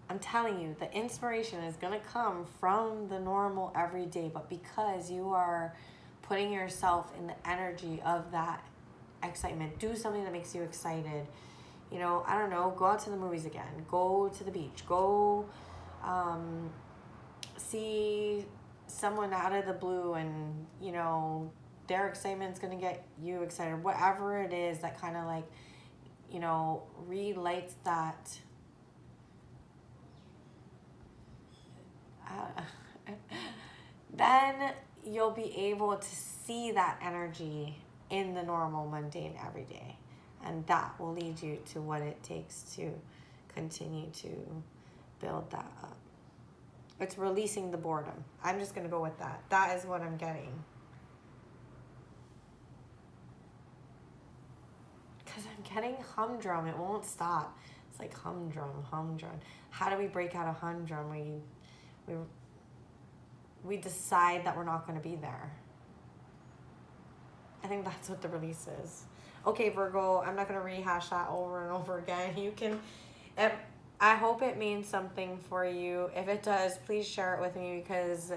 I'm telling you, the inspiration is going to come from the normal everyday, but because you are putting yourself in the energy of that excitement, do something that makes you excited. I don't know, go out to the movies again. Go to the beach. Go see someone out of the blue and, their excitement's going to get you excited. Whatever it is that kind of like, relights that then you'll be able to see that energy in the normal, mundane, everyday. And that will lead you to what it takes to continue to build that up. It's releasing the boredom. I'm just going to go with that. That is what I'm getting. Because I'm getting humdrum. It won't stop. It's like humdrum, humdrum. How do we break out of humdrum? We decide that we're not going to be there. I think that's what the release is. Okay, Virgo, I'm not going to rehash that over and over again. You can... I hope it means something for you. If it does, please share it with me, because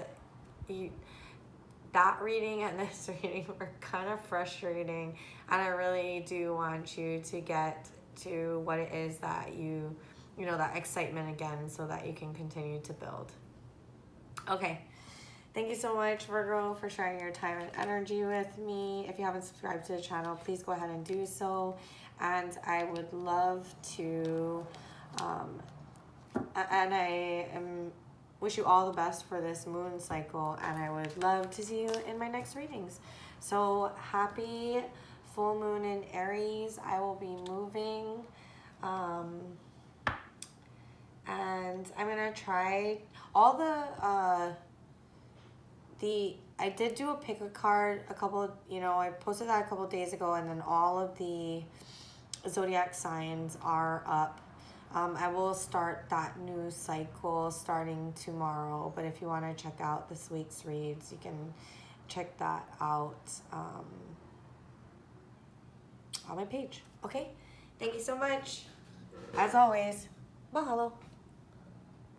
that reading and this reading were kind of frustrating, and I really do want you to get to what it is that you know, that excitement again, so that you can continue to build. Okay. Thank you so much, Virgo, for sharing your time and energy with me. If you haven't subscribed to the channel, please go ahead and do so. And I would love to... and I wish you all the best for this moon cycle, and I would love to see you in my next readings. So happy full moon in Aries. I will be moving, and I'm gonna try all I did do a pick a card I posted that a couple days ago, and then all of the zodiac signs are up. I will start that new cycle starting tomorrow, but if you want to check out this week's reads, you can check that out on my page. Okay? Thank you so much. As always, mahalo.